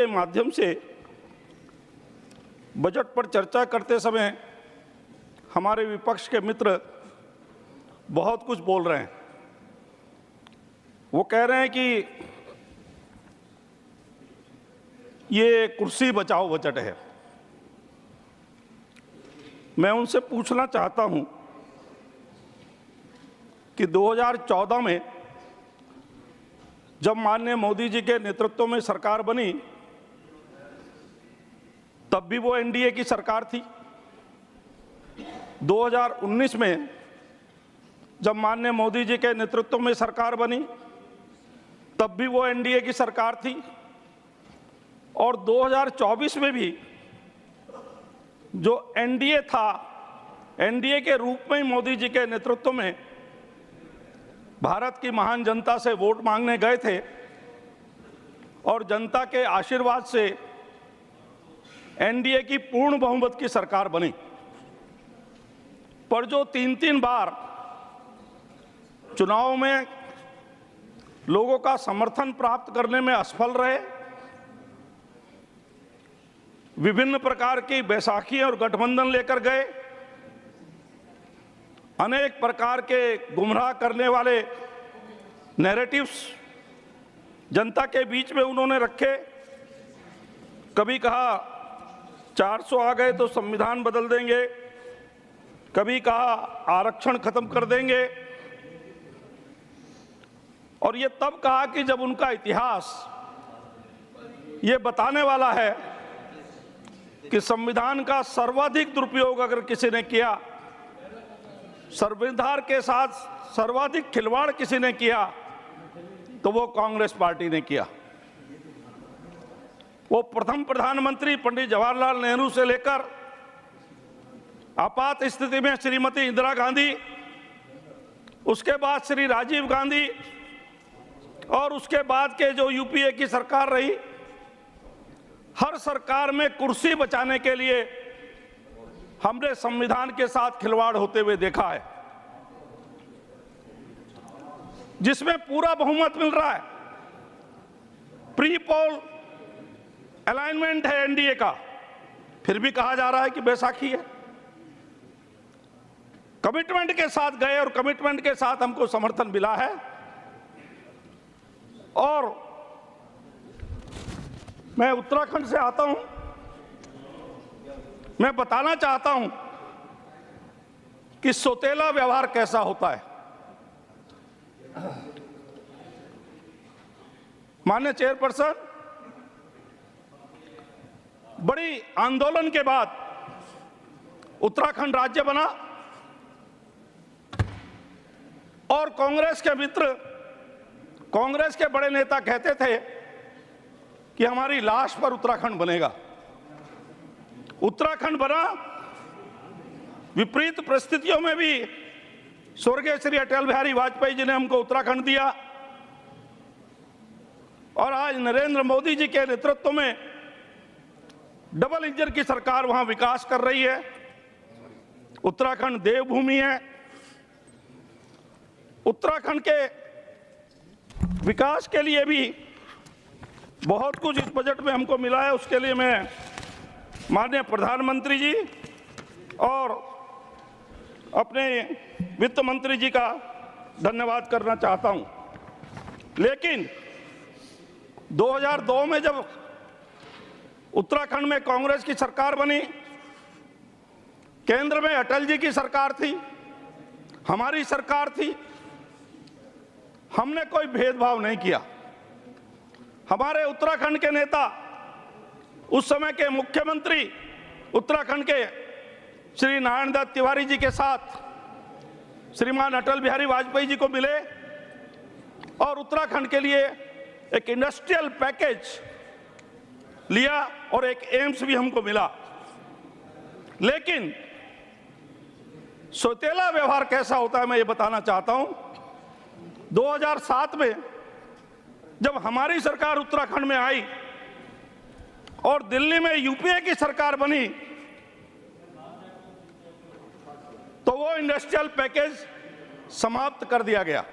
के माध्यम से बजट पर चर्चा करते समय हमारे विपक्ष के मित्र बहुत कुछ बोल रहे हैं। वो कह रहे हैं कि ये कुर्सी बचाओ बजट है। मैं उनसे पूछना चाहता हूं कि 2014 में जब माननीय मोदी जी के नेतृत्व में सरकार बनी तब भी वो एनडीए की सरकार थी। 2019 में जब माननीय मोदी जी के नेतृत्व में सरकार बनी तब भी वो एनडीए की सरकार थी और 2024 में भी जो एनडीए था, एनडीए के रूप में ही मोदी जी के नेतृत्व में भारत की महान जनता से वोट मांगने गए थे और जनता के आशीर्वाद से एनडीए की पूर्ण बहुमत की सरकार बनी। पर जो तीन बार चुनाव में लोगों का समर्थन प्राप्त करने में असफल रहे, विभिन्न प्रकार की बैसाखी और गठबंधन लेकर गए, अनेक प्रकार के गुमराह करने वाले नैरेटिव्स जनता के बीच में उन्होंने रखे। कभी कहा 400 आ गए तो संविधान बदल देंगे, कभी कहा आरक्षण खत्म कर देंगे, और ये तब कहा कि जब उनका इतिहास ये बताने वाला है कि संविधान का सर्वाधिक दुरुपयोग अगर किसी ने किया, संविधान के साथ सर्वाधिक खिलवाड़ किसी ने किया तो वो कांग्रेस पार्टी ने किया। वो प्रथम प्रधानमंत्री पंडित जवाहरलाल नेहरू से लेकर आपात स्थिति में श्रीमती इंदिरा गांधी, उसके बाद श्री राजीव गांधी और उसके बाद के जो यूपीए की सरकार रही, हर सरकार में कुर्सी बचाने के लिए हमने संविधान के साथ खिलवाड़ होते हुए देखा है, जिसमें पूरा बहुमत मिल रहा है। प्री पोल अलाइनमेंट है एनडीए का, फिर भी कहा जा रहा है कि बैसाखी है। कमिटमेंट के साथ गए और कमिटमेंट के साथ हमको समर्थन मिला है। और मैं उत्तराखंड से आता हूं, मैं बताना चाहता हूं कि सौतेला व्यवहार कैसा होता है। माननीय चेयरपर्सन, बड़ी आंदोलन के बाद उत्तराखंड राज्य बना और कांग्रेस के मित्र, कांग्रेस के बड़े नेता कहते थे कि हमारी लाश पर उत्तराखंड बनेगा। उत्तराखंड बना, विपरीत परिस्थितियों में भी स्वर्गीय श्री अटल बिहारी वाजपेयी जी ने हमको उत्तराखंड दिया और आज नरेंद्र मोदी जी के नेतृत्व में डबल इंजन की सरकार वहां विकास कर रही है। उत्तराखंड देवभूमि है। उत्तराखंड के विकास के लिए भी बहुत कुछ इस बजट में हमको मिला है। उसके लिए मैं माननीय प्रधानमंत्री जी और अपने वित्त मंत्री जी का धन्यवाद करना चाहता हूं। लेकिन 2002 में जब उत्तराखंड में कांग्रेस की सरकार बनी, केंद्र में अटल जी की सरकार थी, हमारी सरकार थी, हमने कोई भेदभाव नहीं किया। हमारे उत्तराखंड के नेता, उस समय के मुख्यमंत्री उत्तराखंड के श्री नारायण दत्त तिवारी जी के साथ श्रीमान अटल बिहारी वाजपेयी जी को मिले और उत्तराखंड के लिए एक इंडस्ट्रियल पैकेज लिया और एक एम्स भी हमको मिला। लेकिन सौतेला व्यवहार कैसा होता है मैं ये बताना चाहता हूं। 2007 में जब हमारी सरकार उत्तराखंड में आई और दिल्ली में यूपीए की सरकार बनी तो वो इंडस्ट्रियल पैकेज समाप्त कर दिया गया।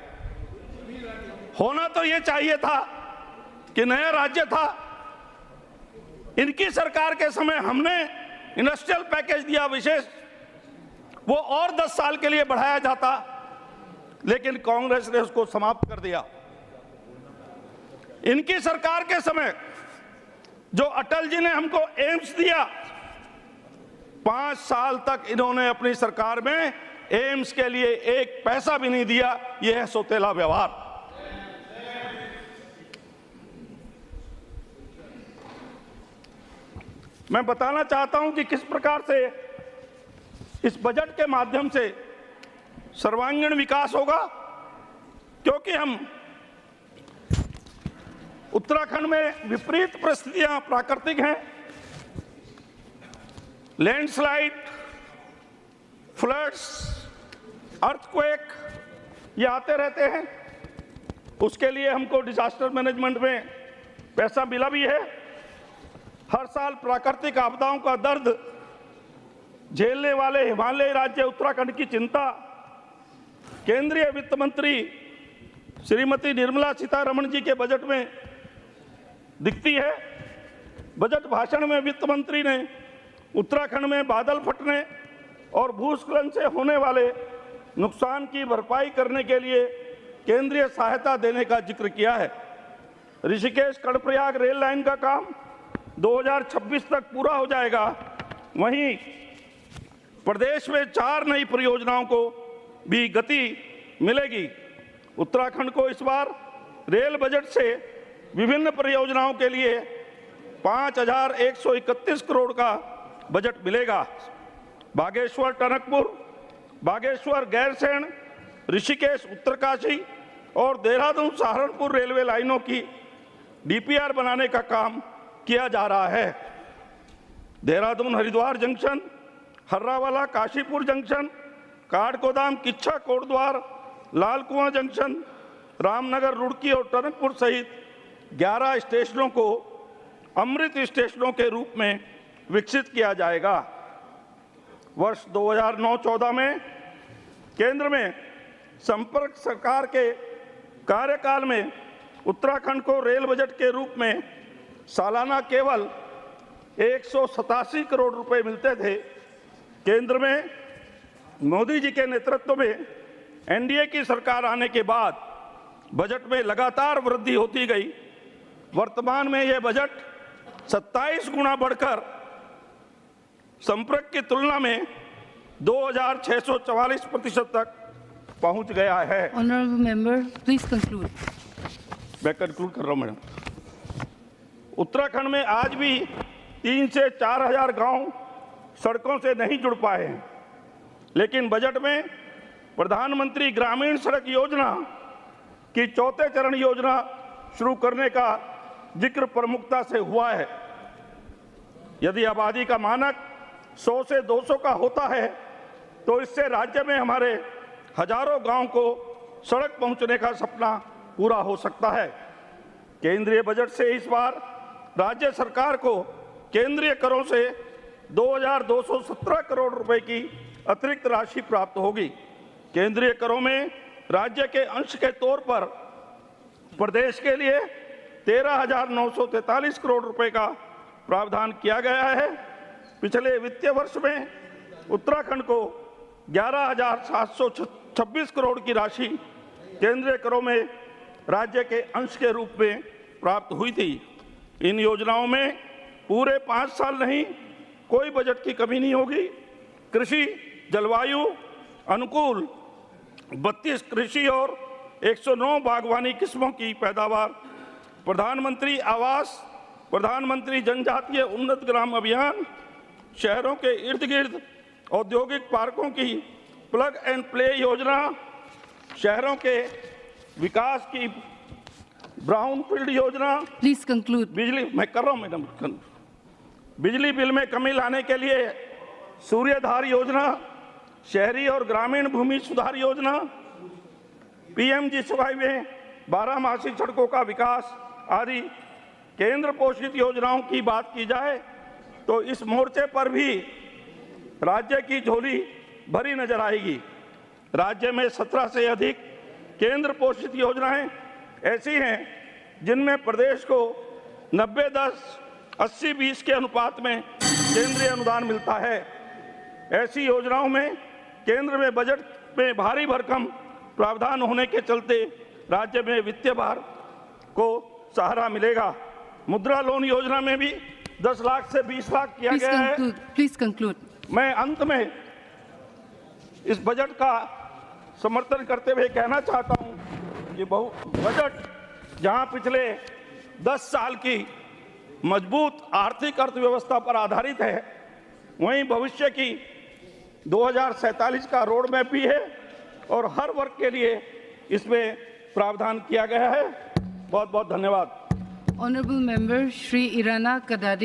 होना तो ये चाहिए था कि नया राज्य था, इनकी सरकार के समय हमने इंडस्ट्रियल पैकेज दिया विशेष, वो और 10 साल के लिए बढ़ाया जाता, लेकिन कांग्रेस ने उसको समाप्त कर दिया। इनकी सरकार के समय जो अटल जी ने हमको एम्स दिया, 5 साल तक इन्होंने अपनी सरकार में एम्स के लिए एक पैसा भी नहीं दिया। यह है सौतेला व्यवहार। मैं बताना चाहता हूं कि किस प्रकार से इस बजट के माध्यम से सर्वांगीण विकास होगा, क्योंकि हम उत्तराखंड में विपरीत परिस्थितियां प्राकृतिक हैं, लैंडस्लाइड, फ्लड्स, अर्थक्वेक ये आते रहते हैं। उसके लिए हमको डिजास्टर मैनेजमेंट में पैसा मिला भी है। हर साल प्राकृतिक आपदाओं का दर्द झेलने वाले हिमालयी राज्य उत्तराखंड की चिंता केंद्रीय वित्त मंत्री श्रीमती निर्मला सीतारमण जी के बजट में दिखती है। बजट भाषण में वित्त मंत्री ने उत्तराखंड में बादल फटने और भूस्खलन से होने वाले नुकसान की भरपाई करने के लिए केंद्रीय सहायता देने का जिक्र किया है। ऋषिकेश कर्णप्रयाग रेल लाइन का काम 2026 तक पूरा हो जाएगा। वहीं प्रदेश में 4 नई परियोजनाओं को भी गति मिलेगी। उत्तराखंड को इस बार रेल बजट से विभिन्न परियोजनाओं के लिए 5,131 करोड़ का बजट मिलेगा। बागेश्वर टनकपुर, बागेश्वर गैरसैंण, ऋषिकेश उत्तरकाशी और देहरादून सहारनपुर रेलवे लाइनों की डीपीआर बनाने का काम किया जा रहा है। देहरादून हरिद्वार जंक्शन, हर्रावाला काशीपुर जंक्शन, काठगोदाम किच्छा कोटद्वार, लाल कुआं जंक्शन, रामनगर रुड़की और टनकपुर सहित 11 स्टेशनों को अमृत स्टेशनों के रूप में विकसित किया जाएगा। वर्ष 2009-14 में केंद्र में संपर्क सरकार के कार्यकाल में उत्तराखंड को रेल बजट के रूप में सालाना केवल 187 करोड़ रुपए मिलते थे। केंद्र में मोदी जी के नेतृत्व में एनडीए की सरकार आने के बाद बजट में लगातार वृद्धि होती गई। वर्तमान में यह बजट 27 गुना बढ़कर संपर्क की तुलना में 2,644% तक पहुंच गया है। Honourable member please conclude. मैं कंक्लूड कर रहा हूं मैडम। उत्तराखंड में आज भी 3 से 4,000 गांव सड़कों से नहीं जुड़ पाए हैं, लेकिन बजट में प्रधानमंत्री ग्रामीण सड़क योजना की 4थे चरण योजना शुरू करने का जिक्र प्रमुखता से हुआ है। यदि आबादी का मानक 100 से 200 का होता है तो इससे राज्य में हमारे हजारों गांव को सड़क पहुंचने का सपना पूरा हो सकता है। केंद्रीय बजट से इस बार राज्य सरकार को केंद्रीय करों से 2,217 करोड़ रुपए की अतिरिक्त राशि प्राप्त होगी। केंद्रीय करों में राज्य के अंश के तौर पर प्रदेश के लिए 13,943 करोड़ रुपए का प्रावधान किया गया है। पिछले वित्तीय वर्ष में उत्तराखंड को 11,726 करोड़ की राशि केंद्रीय करों में राज्य के अंश के रूप में प्राप्त हुई थी। इन योजनाओं में पूरे 5 साल नहीं कोई बजट की कमी नहीं होगी। कृषि जलवायु अनुकूल 32 कृषि और 109 बागवानी किस्मों की पैदावार, प्रधानमंत्री आवास, प्रधानमंत्री जनजातीय उन्नत ग्राम अभियान, शहरों के इर्द गिर्द औद्योगिक पार्कों की प्लग एंड प्ले योजना, शहरों के विकास की ब्राउनफील्ड योजना। Please conclude. बिजली, मैं कर रहा हूं मैडम। बिजली बिल में कमी लाने के लिए सूर्यधार योजना, शहरी और ग्रामीण भूमि सुधार योजना, पीएमजीएसवाई में 12मासी सड़कों का विकास आदि केंद्र पोषित योजनाओं की बात की जाए तो इस मोर्चे पर भी राज्य की झोली भरी नजर आएगी। राज्य में 17 से अधिक केंद्र पोषित योजनाएं ऐसी हैं जिनमें प्रदेश को 90-10 80-20 के अनुपात में केंद्रीय अनुदान मिलता है। ऐसी योजनाओं में केंद्र में बजट में भारी भरकम प्रावधान होने के चलते राज्य में वित्तीय भार को सहारा मिलेगा। मुद्रा लोन योजना में भी 10 लाख से 20 लाख किया Please गया है। conclude. Please conclude. मैं अंत में इस बजट का समर्थन करते हुए कहना चाहता हूं कि बजट जहां पिछले 10 साल की मजबूत आर्थिक अर्थव्यवस्था पर आधारित है, वहीं भविष्य की 2047 का रोड मैप भी है और हर वर्ग के लिए इसमें प्रावधान किया गया है। बहुत बहुत धन्यवाद। Honorable Member Shri Irana Kadade.